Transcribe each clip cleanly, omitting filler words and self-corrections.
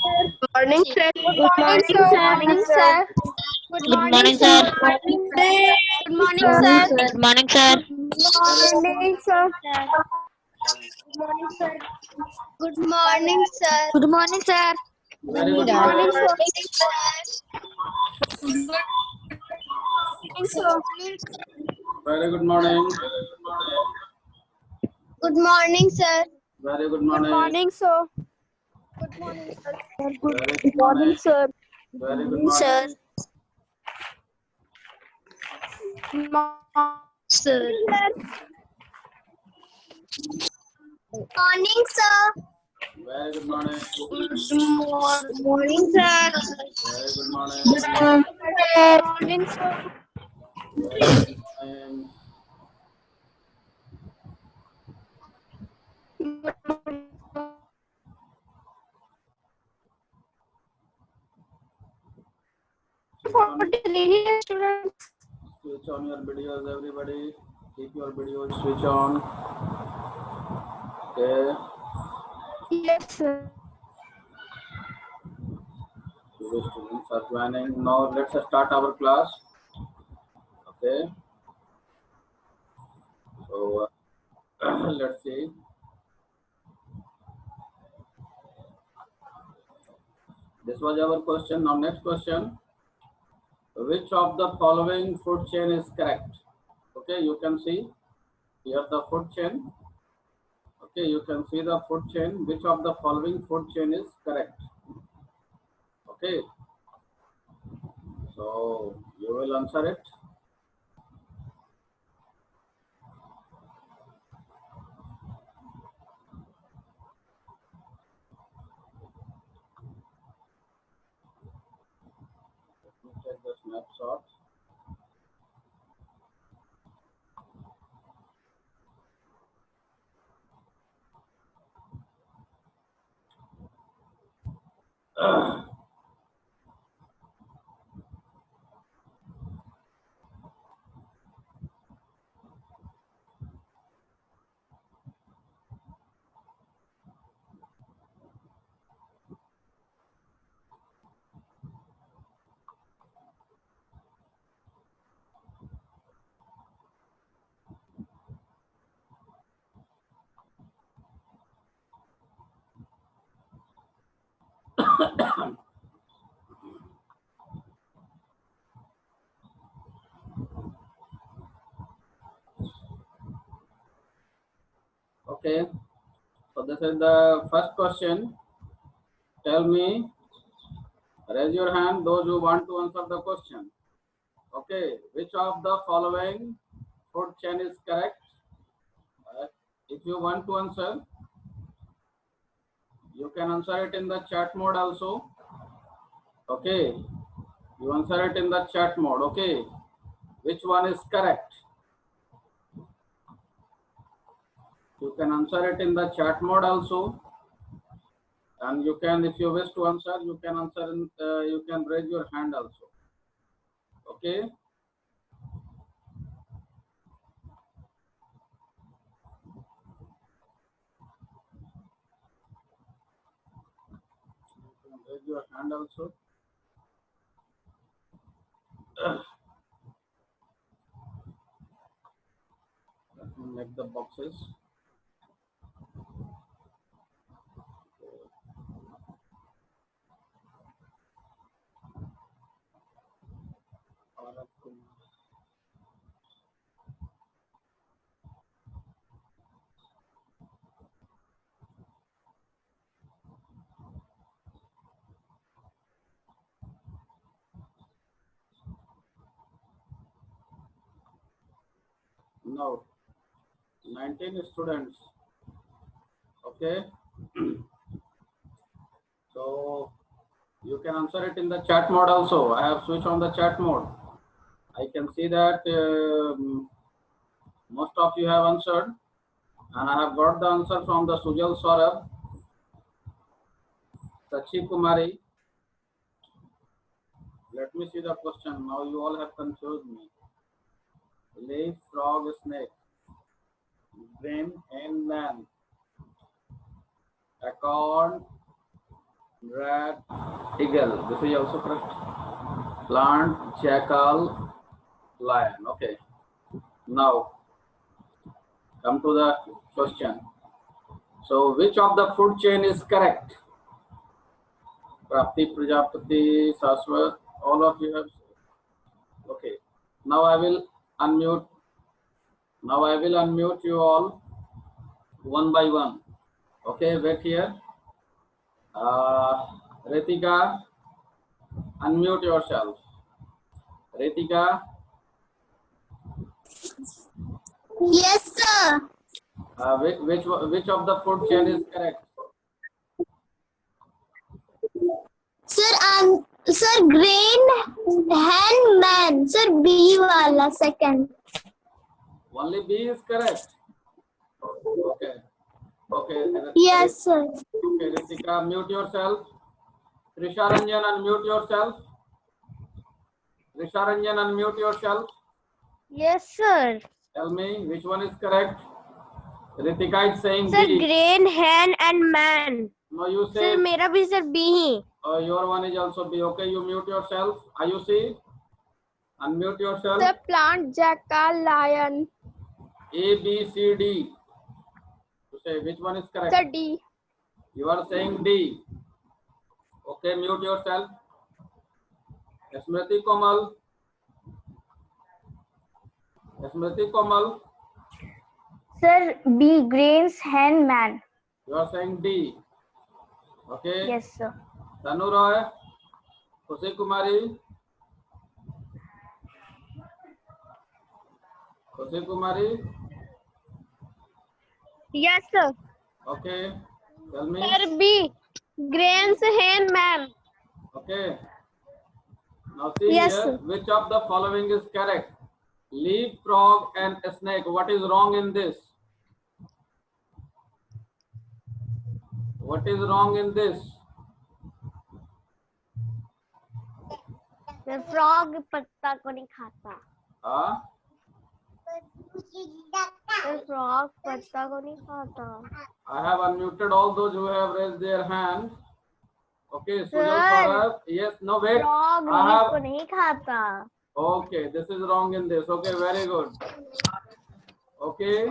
Morning, sir. Good morning, sir. Good morning, sir. Good morning, Sir. sir. Good morning, sir. Morning, sir. Good morning, sir. Good morning, sir. Very good Good morning, morning. sir. Very good morning. Good morning, sir. Very good Good morning. morning, sir. Good morning, sir. Very good morning. sir. Very good morning. Sir. Morning, sir. Very good morning. Good morning, sir. Very good morning. Good morning, sir. Very good morning. Switch on, Students. switch on your videos, everybody. Keep your videos switch on. Okay. Yes, sir. The students are joining. Now let's start our class. Okay. So let's see. This was our question. Now next question. Which of the following food chain is correct? Okay, you can see here the food chain. Okay, you can see the food chain. Which of the following food chain is correct? Okay, so you will answer it. Let me take the snapshot. Okay, so this is the first question. Tell me, raise your hand those who want to answer the question. Okay, which of the following food chain is correct? If you want to answer, you can answer it in the chat mode also. Okay, you answer it in the chat mode. Okay, which one is correct? You can answer it in the chat mode also, and you can, if you wish to answer, you can answer in, you can raise your hand also. Okay. You can raise your hand also. Let me make the boxes. Now, 19 students. Okay. So you can answer it in the chat mode also. I have switched on the chat mode. I can see that most of you have answered, and I have got the answer from the Sujal Saurabh, Sachi Kumari. Let me see the question. Now you all have confused me. Leaf, frog, snake, green, hen, man, acorn, rat, eagle. This is also correct. Plant, jackal, lion. Okay. Now come to the question. So which of the food chain is correct? Prapti, Prajapati, Saswat, all of you have. Okay. Now I will unmute. Now I will unmute you all one by one. Okay, wait here. Ritika, unmute yourself. Ritika, Yes, sir. which of the food chain is correct? Sir, grain, hen, man. Sir, B wala second. Only B is correct. Okay. Okay. Yes, sir. Okay, Ritika, mute yourself. Trisharanjan, unmute yourself. Trisharanjan, unmute yourself. Yes, sir. Tell me which one is correct. Ritika is saying Sir, B. grain, hen, and man. No, you Sir, say मेरा भी sir B he. your one is also B. Okay, you mute yourself. Ayushi, unmute yourself. Sir, plant, jackal, lion. A, B, C, D. You say which one is correct? Sir, D. You are saying D. Okay, mute yourself. Smriti Komal. Smriti Komal. Sir, B, grains, hen, man. You are saying D. Okay. Yes, sir. Tanu Roy. Khushi Kumari. Khushi Kumari. Yes, sir. Okay. Tell me. Sir, B. Grains, hen, man. Okay. Now see Yes, here, sir. which of the following is correct? Leaf, frog, and a snake. What is wrong in this? What is wrong in this? The frog पत्ता को नहीं खाता. Huh? The frog पत्ता को नहीं खाता. I have unmuted all those who have raised their hand. Okay, Sujal Sir. Saurabh. Yes, no, wait. Frog I leaf have. को नहीं खाता. Okay, this is wrong in this. Okay, very good. Okay.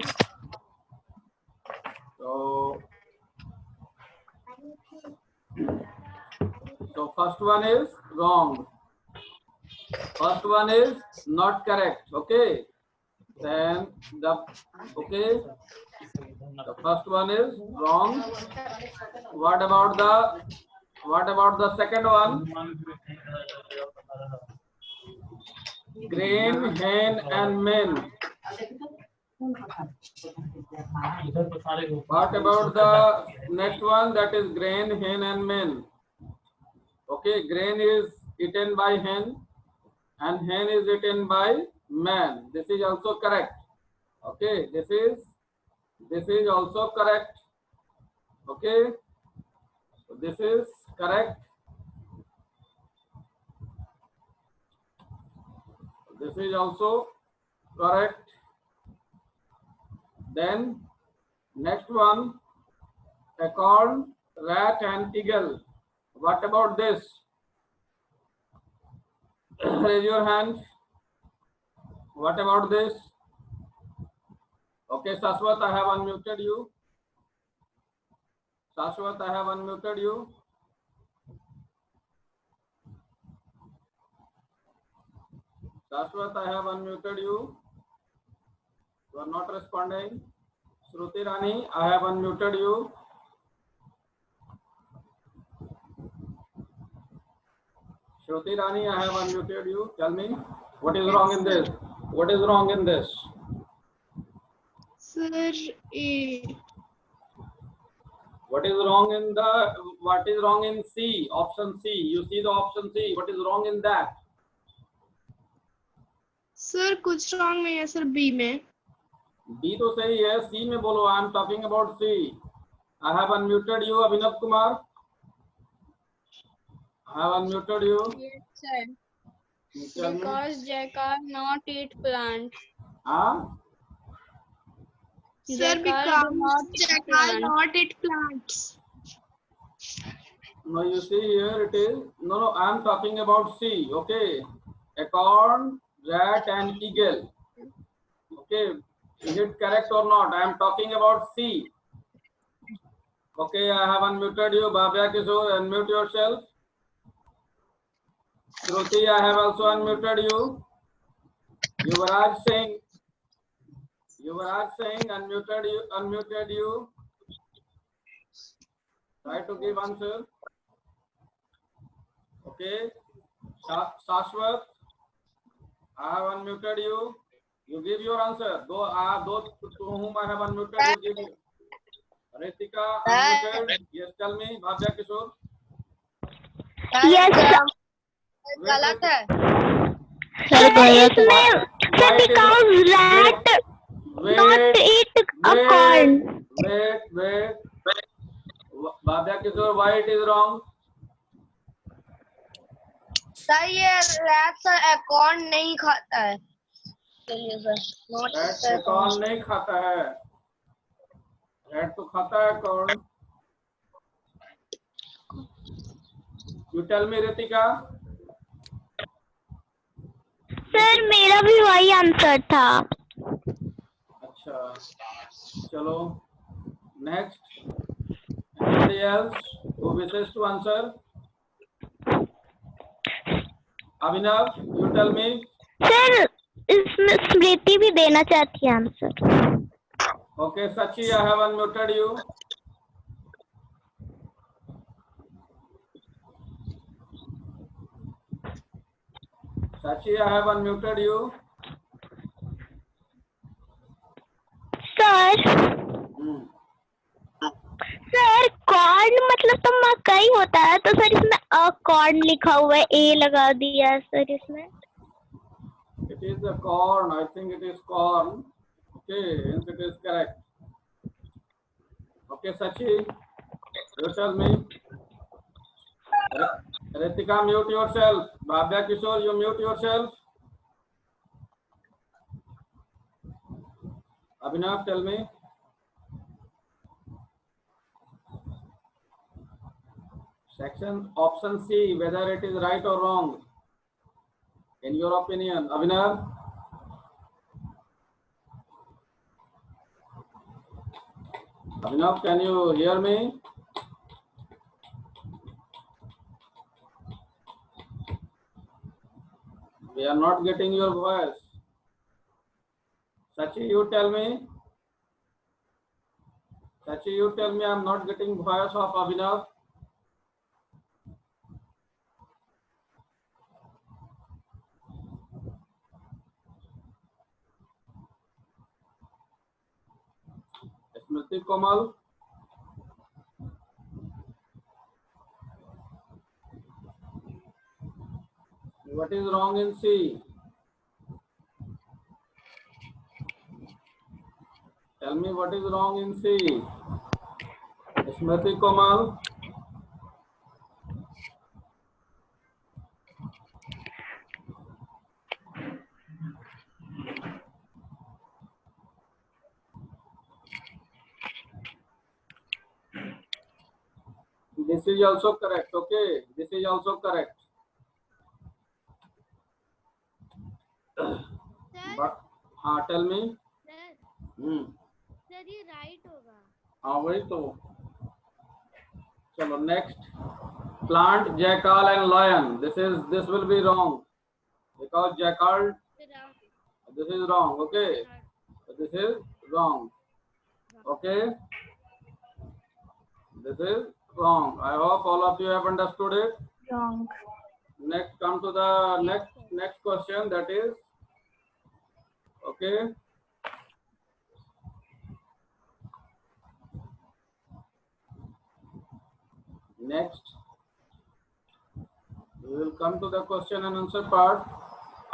So first one is wrong. First one is not correct. Okay. Then the first one is wrong. What about the second one? Grain, hen, and men. What about the next one? That is grain, hen, and men. Okay, grain is eaten by hen, and hen is eaten by man. This is also correct. Okay, this is also correct. Okay, so this is correct. This is also correct. Then next one, acorn, rat, and eagle. What about this? Raise your hand. What about this? Okay, Saswat, I have unmuted you. Saswat, I have unmuted you. Saswat, I have unmuted you. You are not responding. Shruti Rani, I have unmuted you. Shruti Rani, I have unmuted you. Tell me, what is wrong in this? What is wrong in this? Sir, A. What is wrong in C? Option C. You see the option C. What is wrong in that? Sir, कुछ wrong नहीं है sir B में. B तो सही है. C में बोलो. I am talking about C. I have unmuted you, Abhinav Kumar. I have unmuted you. Yes, sir. Tell me. Because jackal not eat plants. Huh? Sir, because jackal not eat plants. No, you see here it is. No, I am talking about C. Okay, acorn, rat, and eagle. Okay, is it correct or not? I am talking about C. Okay, I have unmuted you. Bhavya Kishore, unmute yourself. Shruti, I have also unmuted you. Yuvraj Singh, unmuted you. Try to give answer. Okay, Shashwat, I have unmuted you. You give your answer. Those to whom I have unmuted, you give you. Ritika, unmuted. Yes, tell me. Bhavya Kishore. Yes, गलत है sir, इसमें sir Why it is because rat not eat acorn. wait. Bhavya Kishore, why it is wrong? Sir ये rat sir अकॉर्न नहीं खाता है चलिए sir Rat कौन नहीं खाता है? Rat तो खाता है कौन? You tell me, Ritika. Sir मेरा भी वही आंसर था. अच्छा, चलो. Next. Anybody else who wishes to answer? Abhinav, you tell me. Sir इसमें स्मृति भी देना चाहती है answer. Okay, Sachi, I have unmuted you. Sachi, I have unmuted you. Sir sir corn मतलब तो मकई होता है तो सर इसमें कॉर्न लिखा हुआ है ए लगा दिया सर इसमें. It is the corn. I think it is corn. Okay, hence it is correct. Okay, Sachi, you tell me. Ritika, mute yourself. Bhavya Kishore, you mute yourself. Abhinav, tell me. Section option C, whether it is right or wrong. In your opinion, Abhinav? Abhinav, can you hear me? We are not getting your voice. Sachi, you tell me. Sachi, you tell me. I am not getting voice of Abhinav. Smriti Komal. What is wrong in C? Tell me what is wrong in C. Smriti Komal. This is also correct. Okay, this is also correct. But हाँ, tell me. Sir ये right होगा. हाँ वही तो. चलो next. Plant, jackal and lion. This will be wrong because jackal. This is wrong. Okay. This is wrong. Okay. This is wrong. I hope all of you have understood it. Wrong. Next, come to the next question. That is okay. Next, we will come to the question and answer part.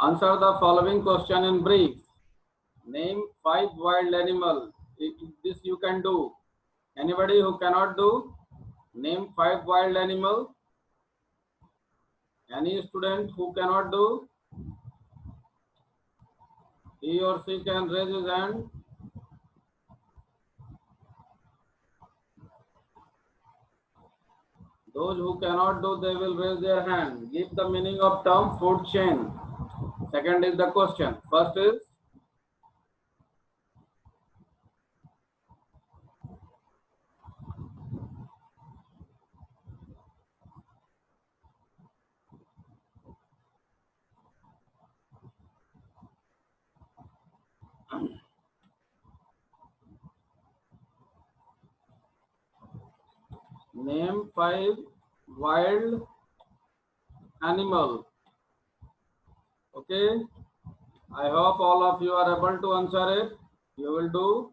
Answer the following question in brief. Name 5 wild animals. This you can do. Anybody who cannot do? Name 5 wild animals. Any student who cannot do? He or she can raise his hand. Those who cannot do, they will raise their hand. Give the meaning of term food chain. Second is the question. First is name 5 wild animal. Okay. I hope all of you are able to answer it. You will do.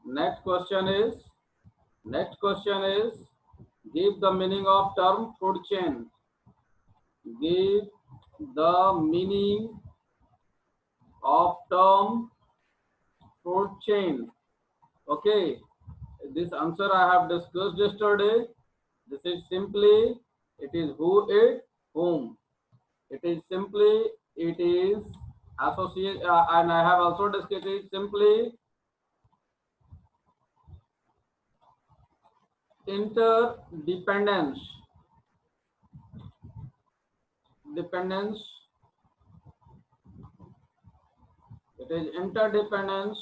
Next question is give the meaning of term food chain. Give the meaning of term food chain. Okay. This answer I have discussed yesterday. This is simply, it is who ate whom. It is simply, it is associate, and I have also discussed it simply interdependence. Dependence. It is interdependence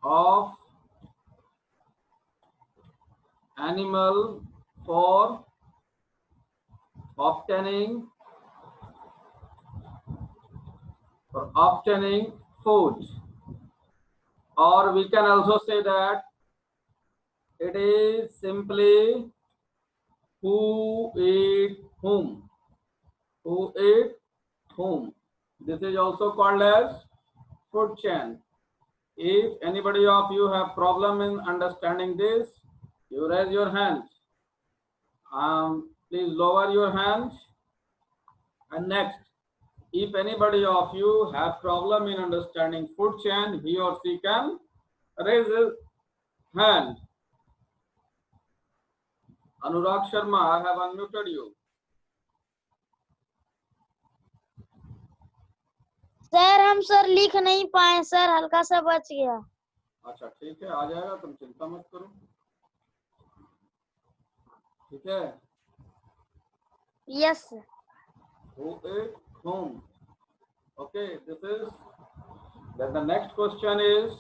of animal for obtaining food, or we can also say that it is simply who ate whom. Who ate whom. This is also called as food chain. If anybody of you have problem in understanding this, you raise your hands. Please lower your hands. And next, if anybody of you have problem in understanding food chain, he or she can raise his hand. Anurag Sharma, I have unmuted you. Sir हम sir लिख नहीं पाए sir, हल्का सा बच गया। अच्छा ठीक है, आ जाएगा, तुम चिंता मत करो। ठीक है। Yes sir. Who ate whom? Okay, this is. Then the next question is,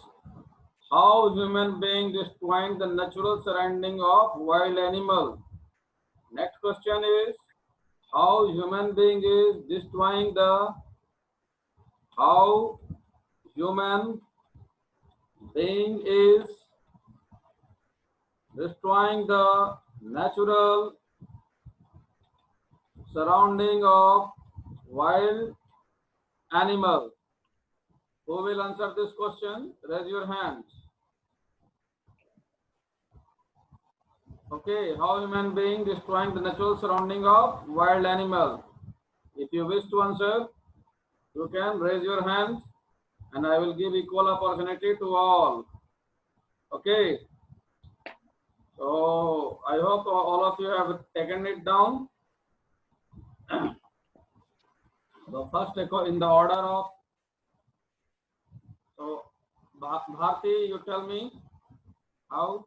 how human being destroying the natural surrounding of wild animal? Next question is, how human being is destroying the, how human being is destroying the natural surrounding of wild animal. Who will answer this question? Raise your hands. Okay, how human being destroying the natural surrounding of wild animal? If you wish to answer, you can raise your hands and I will give equal opportunity to all. Okay. So I hope all of you have taken it down. So first in the order of, so Bharti, you tell me how?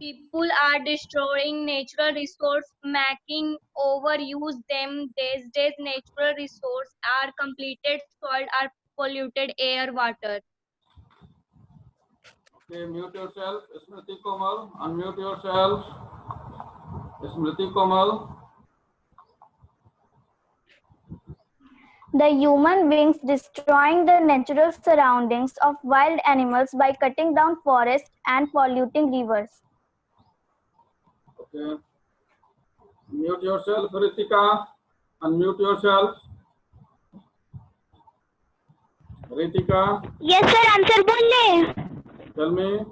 People are destroying natural resources, making overuse them. These days, natural resources are completed, soil are polluted, air, water. Okay, mute yourself. Smriti Komal, unmute yourself. Smriti Komal. The human beings destroying the natural surroundings of wild animals by cutting down forests and polluting rivers. Okay. Mute yourself, Ritika. Unmute yourself. Ritika. Yes sir, answer बोलिए। Tell me.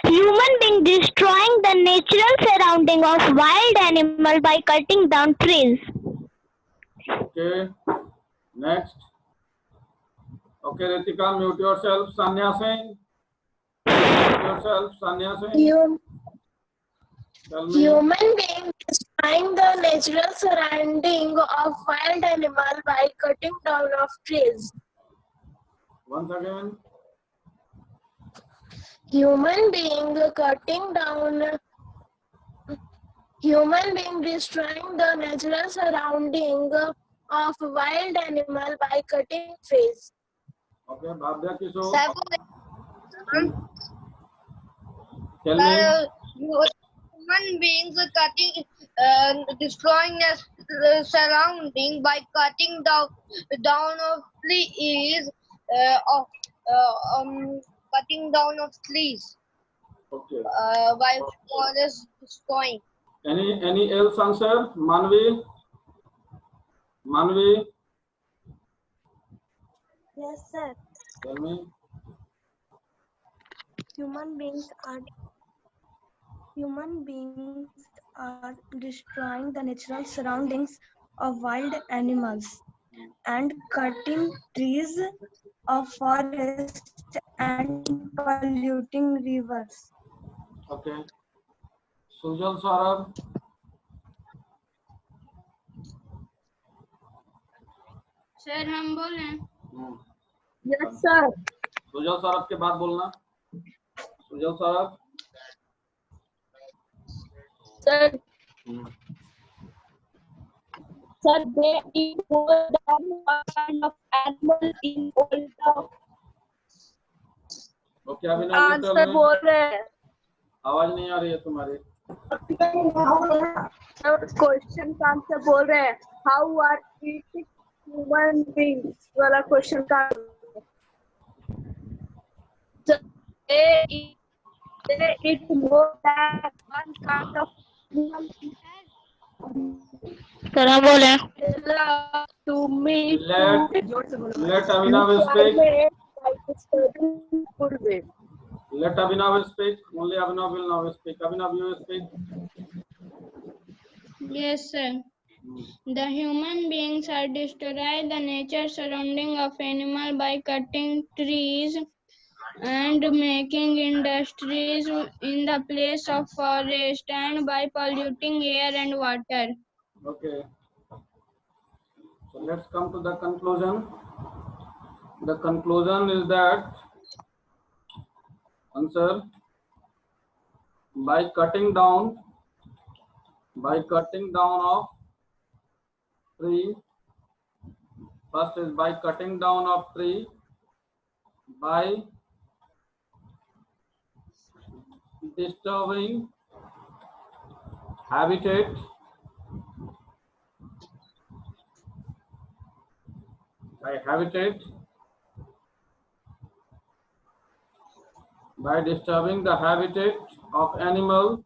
Human being destroying the natural surrounding of wild animal by cutting down trees. Okay. Next. Okay, Ritika, mute yourself. Sanya Singh. Mute yourself, Sanya Singh. Tell me. Human being destroying the natural surrounding of wild animal by cutting down of trees. Once again. Human being destroying the natural surrounding of wild animal by cutting trees. Okay, Bhavya Kishore. Sir, Tell me. human beings are destroying the surrounding by cutting down of trees, cutting down of trees, Okay. by forest destroying. Any else answer? Manvi? Manvi? Yes, sir. Tell me. Human beings are destroying the natural surroundings of wild animals and cutting trees of forests and polluting rivers. Okay. Sujal Saurabh? Sir हम बोले Yes, sir. Sujal Saurabh के बाद बोलना। Sujal Saurabh. Sir, sir, they eat more than one kind of animal in all the okay Abhinav you tell answer me. बोल रहे हैं. आवाज नहीं आ रही है तुम्हारी। Sir, question का आंसर बोल रहे हैं. How are eating human beings? वाला question का they eat more than one kind of animal. Sir हम बोले To me, Let Abhinav speak. Good way. Let Abhinav speak. Only Abhinav will now speak. Abhinav, you speak. yes sir. The human beings are destroying the nature surrounding of animal by cutting trees and making industries in the place of forest and by polluting air and water. Okay. So let's come to the conclusion. The conclusion is that answer by cutting down of tree. First is by cutting down of tree, by disturbing habitat, by disturbing the habitat of animal,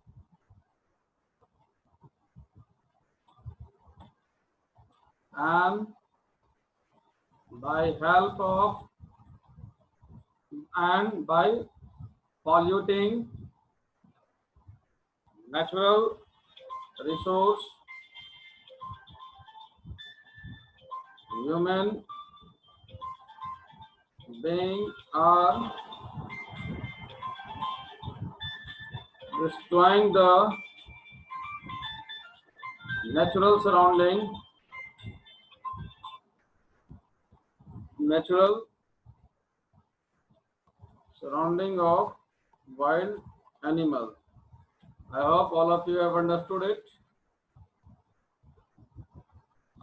and by polluting natural resource. Human beings are destroying the natural surrounding of wild animals. I hope all of you have understood it.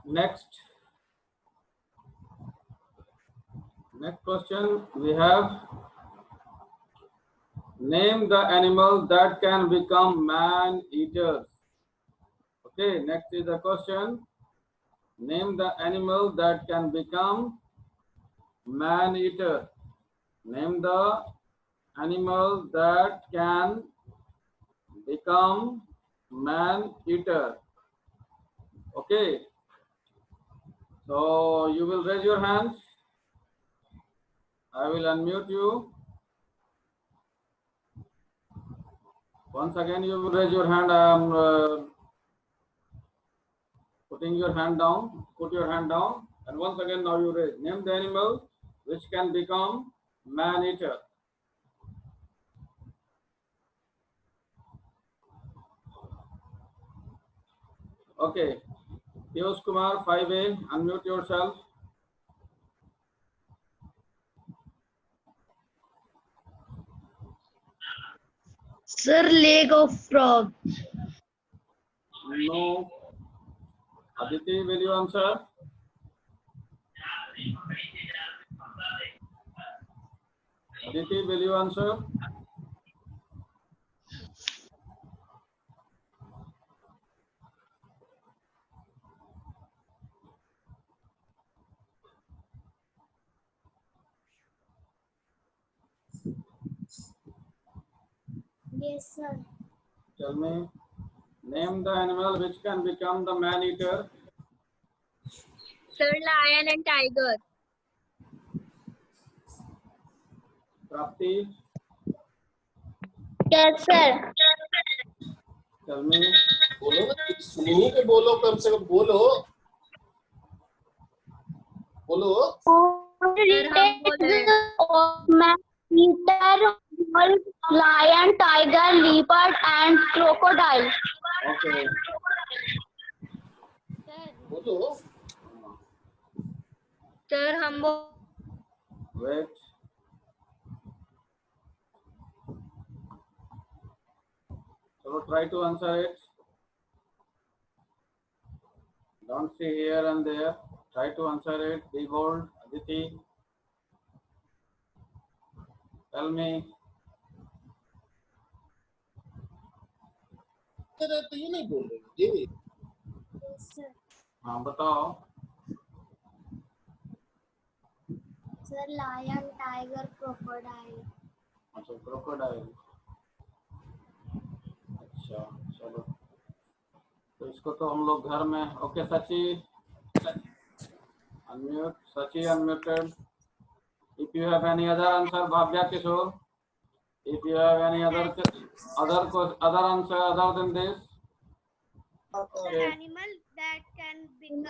Next question we have, name the animal that can become man eaters. Okay, next is the question, name the animal that can become man eater. Name the animal that can become man eater. Okay, so you will raise your hands. I will unmute you. Once again you will raise your hand. I am putting your hand down. Put your hand down, and once again now you raise. Name the animal which can become man eater. Okay, Piyush Kumar 5A, unmute yourself. Sir, leg of frog. No. Aditi, will you answer? Aditi, will you answer? Yes, sir. Tell me. Name the animal which can become the man-eater. Sir, lion and tiger. Prapti, Yes, sir. tell me. बोलो ना, सुनिए के बोलो, कम से कम बोलो बोलो। Man-eater, wolf, lion, tiger, leopard, and crocodile. Okay. बोलो। Sir, हम Wait. So try to answer it. Don't see here and there. Try to answer it. Be bold. Aditi, tell me. तो ये नहीं बोल रहे ये। हाँ बताओ. Sir, lion, tiger, crocodile. अच्छा क्रोकोडाइल. अच्छा चलो. तो इसको तो हम लोग घर में. Okay Sachi. Unmute. Sachi unmuted. If you have any other answer, Bhavya Kishore. If you have any other answer other than this. Okay. Animal that can become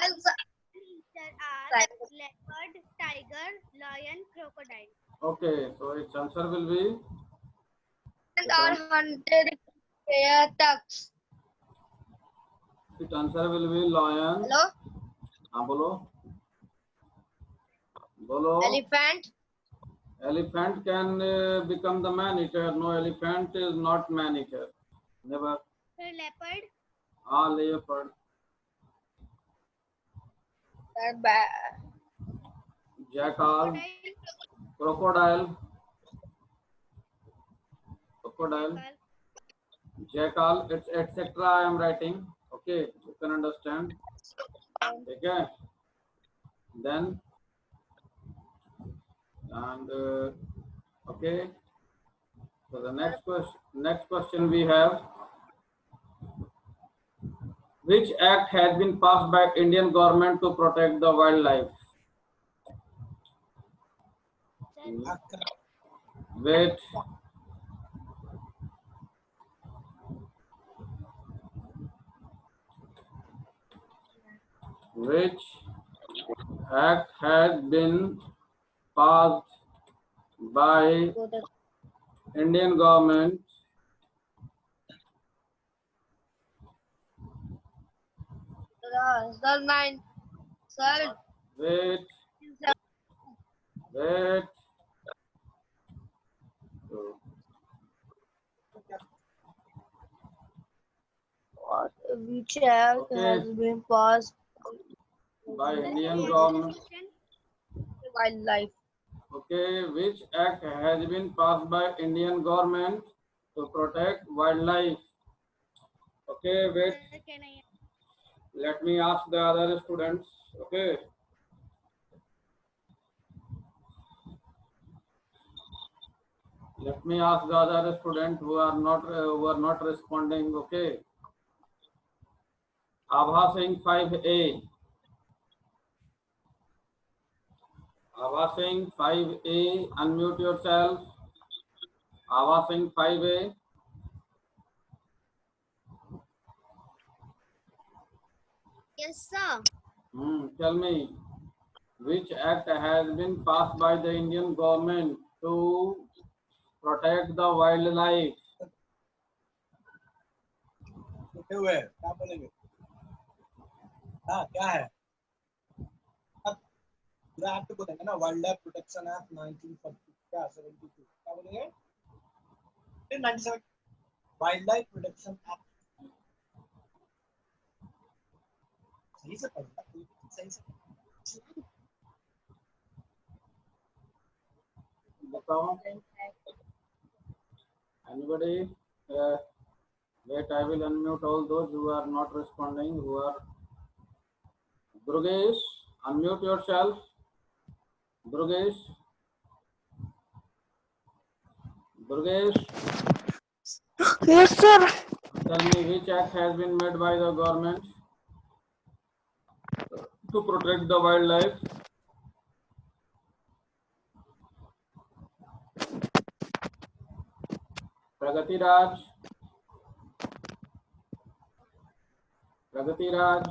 are leopard, tiger, lion, crocodile. Okay, so its answer will be. And are hunted pair ducks. Its answer will be lion. Hello? हाँ बोलो. बोलो. Elephant. Elephant can become the man-eater. No, elephant is not man-eater. Never. Leopard. Ah, leopard. That bad. Jackal. Crocodile. Jackal. It's etc. I am writing. Okay, you can understand. Okay. Then. And okay. So the next question we have. Which act has been passed by Indian government to protect the wildlife? Wait. Which act has been passed by Indian government Sir, nine. Sir. wait. What? Which act has been passed By Indian government. wildlife? Okay, which act has been passed by Indian government to protect wildlife? Okay, wait. Can I? Let me ask the other students. Okay. Let me ask the other students who are not responding. Okay. Abha Singh 5A. Abha Singh 5A. Unmute yourself. Abha Singh 5A. Yes, sir. Tell me, which act has been passed by the Indian government to protect the wildlife? हुए क्या बोलेंगे? हाँ क्या है? पूरा act बोलेंगे ना, wild life protection act 1942 क्या 72 क्या बोलेंगे? फिर 97 Wildlife Protection Act. सही से पढ़ना, सही से बताओ. Anybody? Wait, I will unmute all those who are not responding. Who are? Durgesh, unmute yourself. Durgesh. Durgesh, Yes, sir. tell me which act has been made by the government to protect the wildlife? Pragati Raj. Pragati Raj.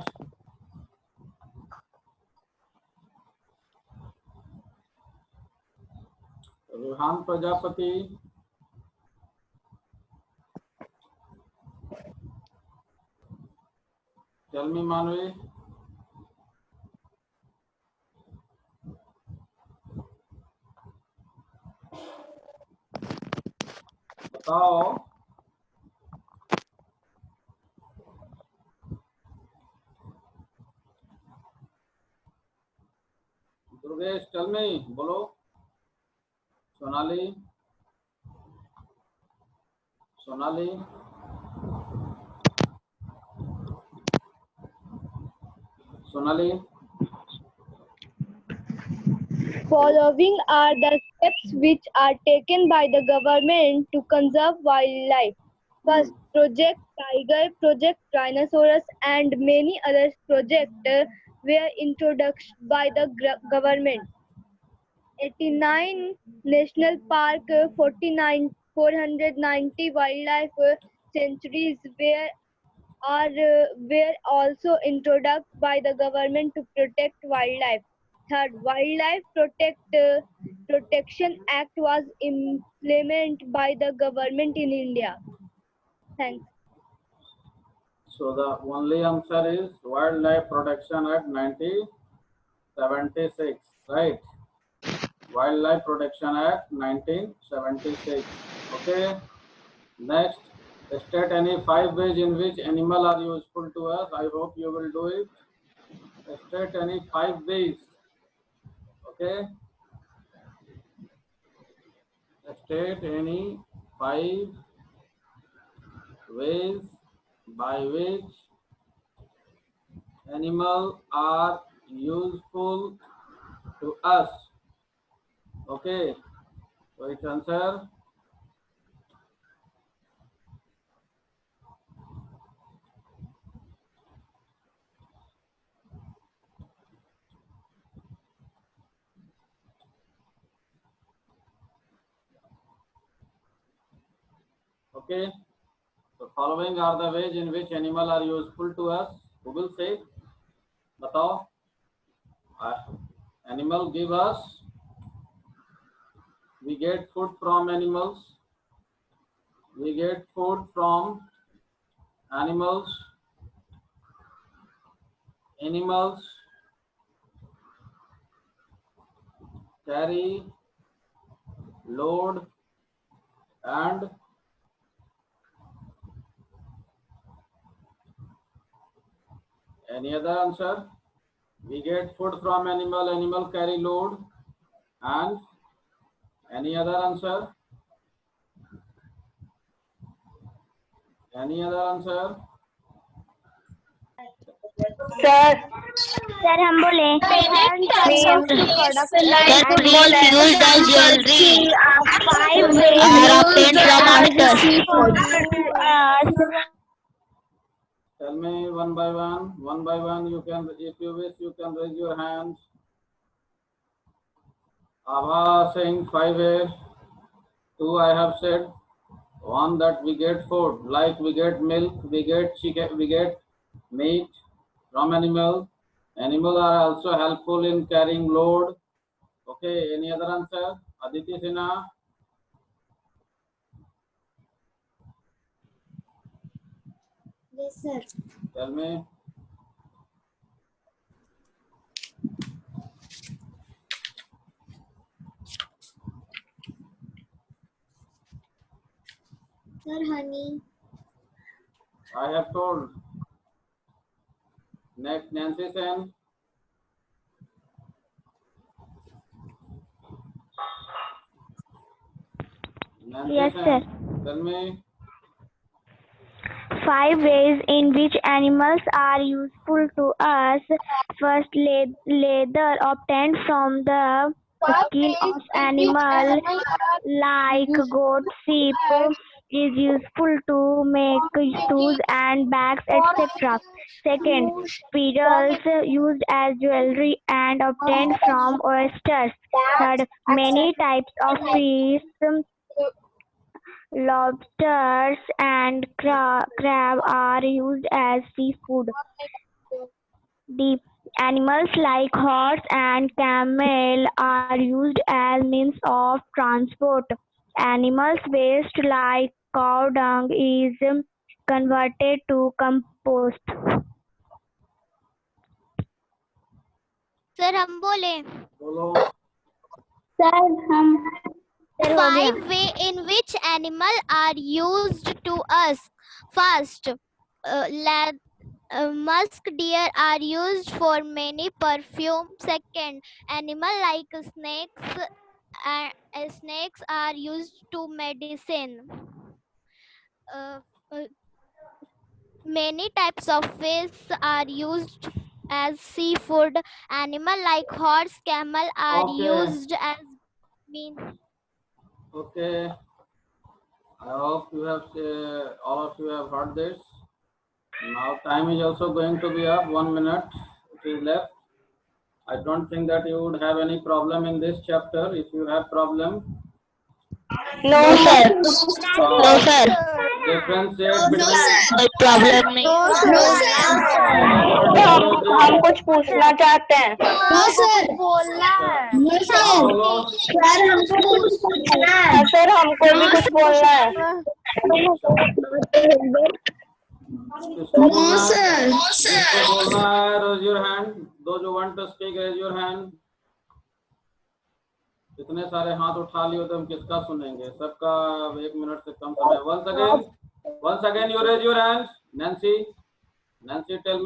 Ruhan Prajapati. Tell me, Manvi. बताओ. Durgesh, tell me. बोलो. Sonali. Sonali. Sonali. Following are the steps which are taken by the government to conserve wildlife. First, Project Tiger, Project Rhinoceros, and many other projects were introduced by the government. 89 national park, 490 wildlife sanctuaries were also introduced by the government to protect wildlife. Third, Wildlife Protection Act was implemented by the government in India. Thanks. So the only answer is Wildlife Protection Act 1976, right? Wildlife Protection Act 1976. Okay. Next, state any 5 ways in which animals are useful to us. I hope you will do it. State any 5 ways. Okay. State any 5 ways by which animals are useful to us. Okay. Which answer? Okay. So following are the ways in which animals are useful to us. Who will say? Batao. Animal give us. We get food from animals. We get food from animals. Animals carry load and any other answer? We get food from animal carry load and any other answer? Any other answer? Sir हम बोले Many types of trees like like trees used as jewelry are 5 ways are obtained from monsters. Tell me one by one. One by one. You can, if you wish, you can raise your hands. Abha saying 5 ways. 2 I have said. 1 that we get food, like we get milk, we get chicken, we get meat from animal. Animals are also helpful in carrying load. Okay, any other answer? Aditi Sinha. Yes, sir. Tell me. Sir, honey. I have told. Next, Nancy Sen. Nancy Yes, Sen, sir. tell me. 5 ways in which animals are useful to us. First, leather obtained from the skin of animal like goat, sheep is useful to make shoes and bags, etc. Second, pearls used as jewelry and obtained from oysters. Third, many types of fish, lobsters and crab are used as seafood. The animals like horse and camel are used as means of transport. Animals waste like cow dung is converted to compost. Sir हम बोले बोलो. Sir हम 5 way in which animal are used to us. First, musk deer are used for many perfume. Second, animal like snakes are used to medicine. Many types of fish are used as seafood. Animal like horse, camel are Okay. used as meat. Okay. I hope you have all of you have heard this. Now time is also going to be up. 1 minute it is left. I don't think that you would have any problem in this chapter. If you have problem, No sir. No sir. differentiate between. कोई problem नहीं. हम कुछ पूछना चाहते हैं. बोलना है बोलो. सर हमको कुछ पूछना है. सर हमको भी कुछ बोलना है. किसको बोलना है? किसको बोलना है? Raise your hand. Those who want to speak, raise your hand. इतने सारे हाथ उठा लिए तो हम किसका सुनेंगे? सबका 1 मिनट से कम समय. Once again, you raise your hands. Nancy, tell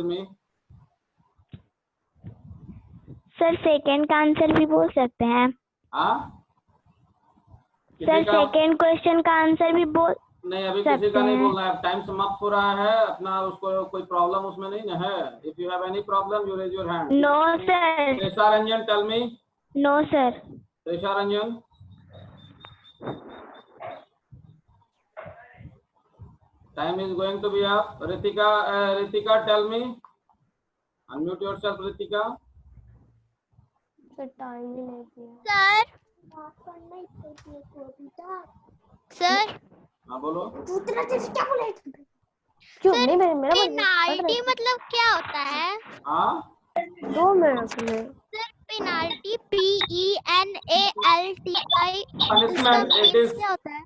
me. Sir second का आंसर भी बोल सकते हैं. हाँ. सर सेकंड क्वेश्चन का आंसर भी बोल. नहीं, अभी किसी का नहीं बोलना है. टाइम समाप्त हो रहा है अपना. उसको कोई प्रॉब्लम उसमें नहीं ना है. If you have any problem, you raise your hand. No sir. Trisha Ranjan, tell me. No sir. Trisha Ranjan. Time is going to be up. Ritika, tell me. Unmute yourself, Ritika. Sir हाँ बोलो. पेनाल्टी मतलब क्या होता है? हाँ. 2 मिनट में. Sir penalty PENALTI Punishment. It is क्या होता है?